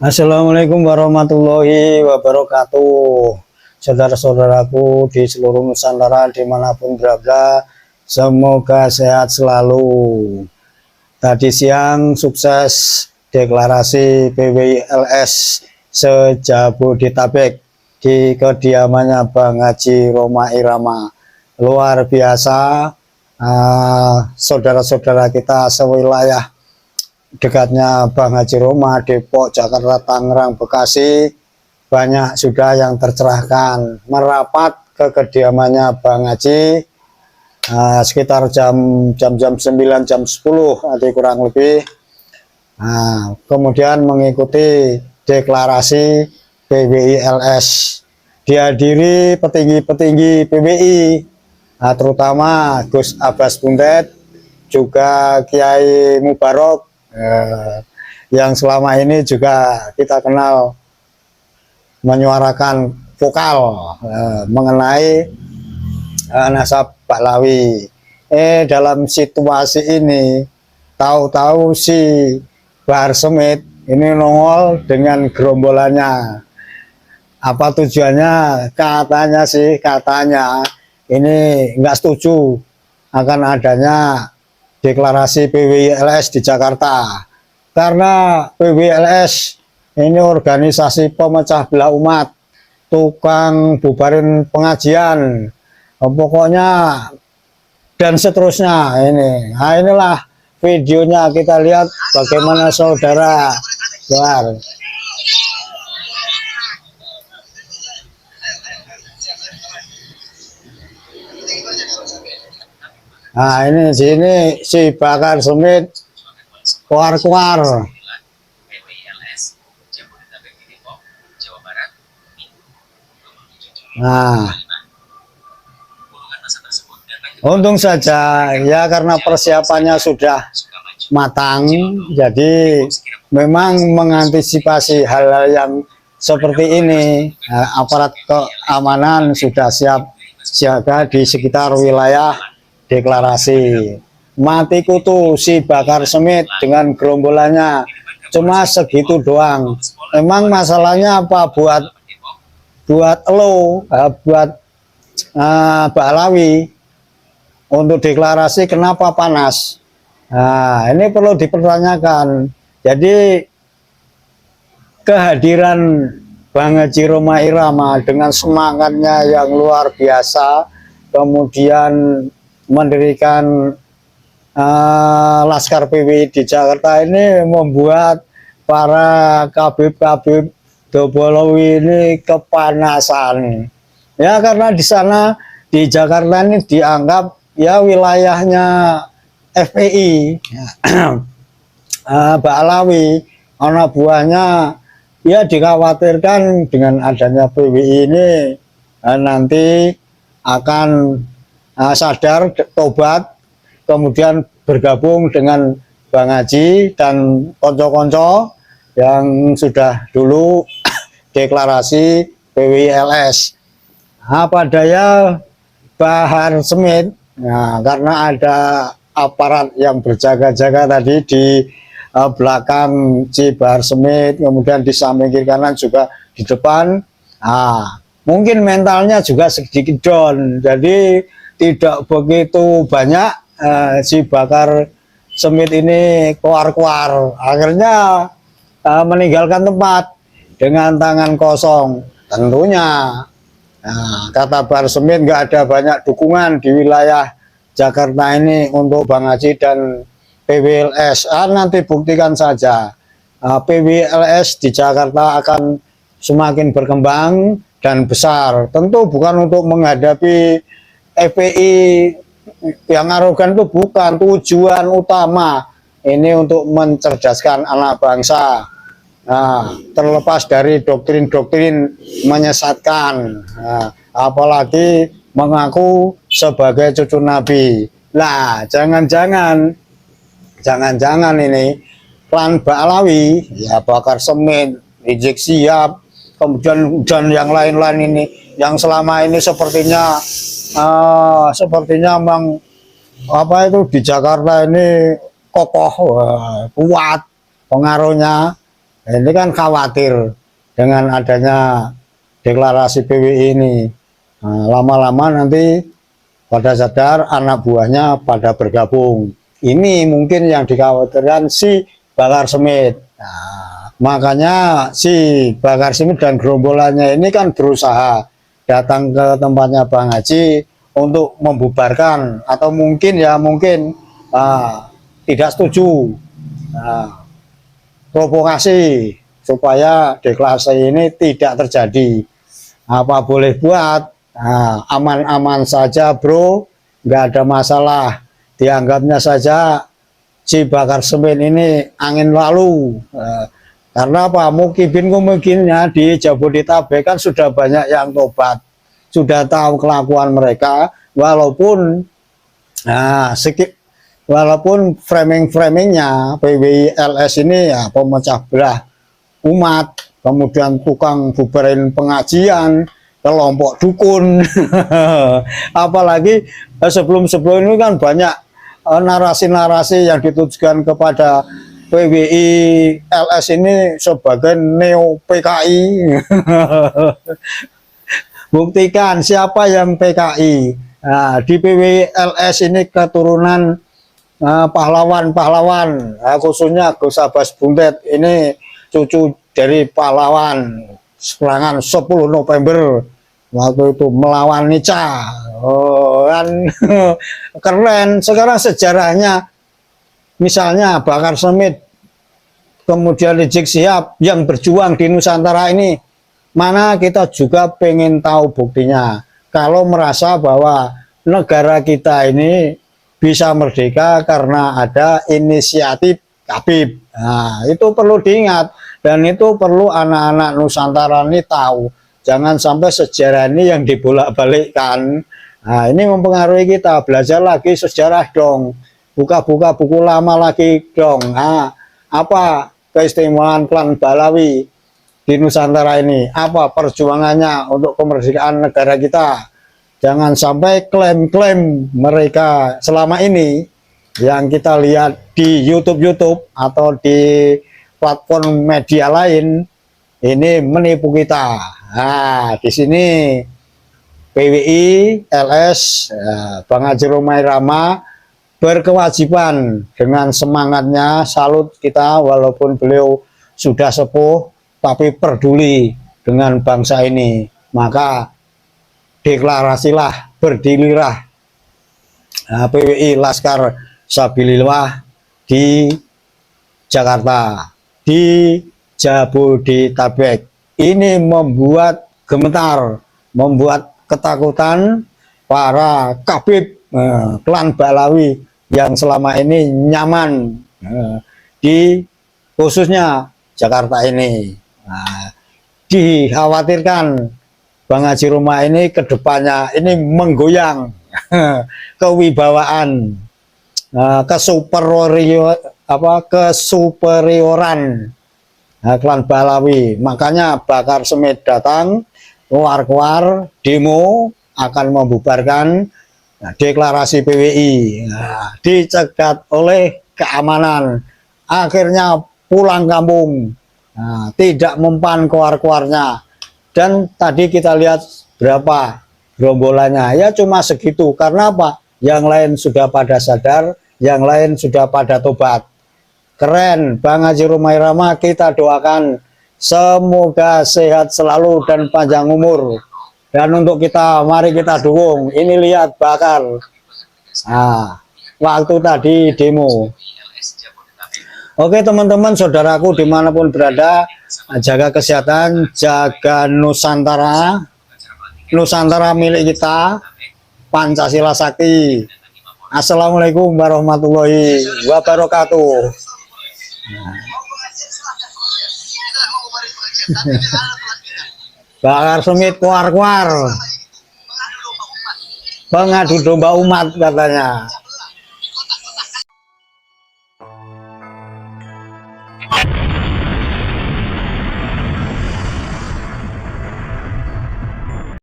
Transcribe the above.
Assalamualaikum warahmatullahi wabarakatuh. Saudara-saudaraku di seluruh Nusantara dimanapun berada, semoga sehat selalu. Tadi siang sukses deklarasi PWILS se-Jabodetabek di kediamannya Bang Haji Rhoma Irama. Luar biasa, saudara-saudara kita sewilayah dekatnya Bang Haji Rhoma, Depok, Jakarta, Tangerang, Bekasi, banyak sudah yang tercerahkan merapat ke kediamannya Bang Haji sekitar jam 9, jam 10 nanti kurang lebih. Kemudian mengikuti deklarasi PWILS, dihadiri petinggi-petinggi PBI, terutama Gus Abbas Buntet, juga Kiai Mubarok, yang selama ini juga kita kenal menyuarakan vokal mengenai nasab Pahlawi. Dalam situasi ini tahu-tahu si Bahar Smith ini nongol dengan gerombolannya. Apa tujuannya? Katanya ini nggak setuju akan adanya deklarasi PWILS di Jakarta, karena PWILS ini organisasi pemecah belah umat, tukang bubarin pengajian, pokoknya dan seterusnya. Inilah videonya, kita lihat bagaimana saudara Bahar. Ini sini si Bahar Smith keluar. Untung saja ya, karena persiapannya sudah matang, jadi memang mengantisipasi hal-hal yang seperti ini. Aparat keamanan sudah siap siaga di sekitar wilayah deklarasi. Mati kutu si Bahar Smith dengan gerombolannya, cuma segitu doang. Emang masalahnya apa? Buat Pahlawi untuk deklarasi kenapa panas? Ini perlu dipertanyakan. Jadi kehadiran Bang Haji Rhoma Irama dengan semangatnya yang luar biasa, kemudian mendirikan Laskar PWI di Jakarta, ini membuat para kabib-kabib Dobolowi ini kepanasan. Ya, karena di sana di Jakarta ini dianggap ya wilayahnya FPI, Pahlawi, anak buahnya. Ya, dikhawatirkan dengan adanya PWI ini nanti akan sadar, tobat, kemudian bergabung dengan Bang Haji dan konco-konco yang sudah dulu deklarasi PWILS. Apa daya Bahar Smith, karena ada aparat yang berjaga-jaga tadi di belakang si Bahar Smith, kemudian di samping kiri kanan juga di depan. Mungkin mentalnya juga sedikit down, jadi tidak begitu banyak si Bahar Smith ini keluar-keluar. Akhirnya meninggalkan tempat dengan tangan kosong. Tentunya kata Bahar Smith, nggak ada banyak dukungan di wilayah Jakarta ini untuk Bang Haji dan PWILS. Nanti buktikan saja, PWILS di Jakarta akan semakin berkembang dan besar. Tentu bukan untuk menghadapi FPI yang arogan, itu bukan tujuan utama. Ini untuk mencerdaskan anak bangsa, terlepas dari doktrin-doktrin menyesatkan, apalagi mengaku sebagai cucu Nabi. Nah, jangan-jangan ini klan Pahlawi, ya Bahar Smith, Rizik Syihab, kemudian dan yang lain-lain ini yang selama ini sepertinya memang apa itu di Jakarta ini kokoh, kuat pengaruhnya. Ini kan khawatir dengan adanya deklarasi PWI ini. Nah, lama-lama nanti pada sadar anak buahnya pada bergabung. Ini mungkin yang dikhawatirkan si Bakar Semit. Nah, makanya si Bakar Semit dan gerombolannya ini kan berusaha datang ke tempatnya Bang Haji untuk membubarkan, atau mungkin tidak setuju, provokasi supaya deklarasi ini tidak terjadi. Apa boleh buat, aman-aman saja bro, nggak ada masalah. Dianggapnya saja si Bakar Semit ini angin lalu. Karena apa? Mungkin-mungkinnya di Jabodetabek kan sudah banyak yang tobat, sudah tahu kelakuan mereka, walaupun walaupun framing-framingnya PWI LS ini ya pemecah belah umat, kemudian tukang bubarin pengajian, kelompok dukun. Apalagi sebelum-sebelum ini kan banyak narasi-narasi yang ditujukan kepada PWI LS ini sebagai neo PKI. Buktikan siapa yang PKI. Nah, di PWI LS ini keturunan pahlawan-pahlawan, khususnya Gus Abbas Buntet ini cucu dari pahlawan serangan 10 November waktu itu melawan Nica. Kan keren. Sekarang sejarahnya misalnya Bakar Semit, kemudian Rizik Syihab yang berjuang di Nusantara ini, mana kita juga pengen tahu buktinya. Kalau merasa bahwa negara kita ini bisa merdeka karena ada inisiatif Habib. Nah, itu perlu diingat, dan itu perlu anak-anak Nusantara ini tahu. Jangan sampai sejarah ini yang dibolak-balikkan. Nah, ini mempengaruhi kita. Belajar lagi sejarah dong. Buka-buka buku lama lagi dong. Nah, apa keistimewaan klan Balawi di Nusantara ini? Apa perjuangannya untuk kemerdekaan negara kita? Jangan sampai klaim-klaim mereka selama ini yang kita lihat di YouTube atau di platform media lain ini menipu kita. Nah, di sini PWI LS Bang Haji Romai Rama berkewajiban dengan semangatnya, salut kita, walaupun beliau sudah sepuh tapi peduli dengan bangsa ini. Maka deklarasilah, berdirilah PWI Laskar Sabilillah di Jakarta, di Jabodetabek. Ini membuat gemetar, membuat ketakutan para kabib klan Balawi yang selama ini nyaman di khususnya Jakarta ini. Nah, dikhawatirkan Bang Haji Romai ini kedepannya ini menggoyang kewibawaan, kesuperioran klan Balawi. Makanya Bakar Semit datang keluar demo akan membubarkan deklarasi PWI. Dicegat oleh keamanan, akhirnya pulang kampung, tidak mempan keluar-keluarnya. Dan tadi kita lihat berapa gerombolannya, ya cuma segitu. Karena apa? Yang lain sudah pada sadar, yang lain sudah pada tobat. Keren Bang Haji Romai Rama, kita doakan semoga sehat selalu dan panjang umur. Dan untuk kita, mari kita dukung. Ini lihat Bakar waktu tadi demo. Oke teman-teman, saudaraku dimanapun berada, jaga kesehatan, jaga Nusantara. Nusantara milik kita, Pancasila Sakti. Assalamualaikum warahmatullahi wabarakatuh. Bakar Semit keluar-keluar, pengadu domba umat katanya.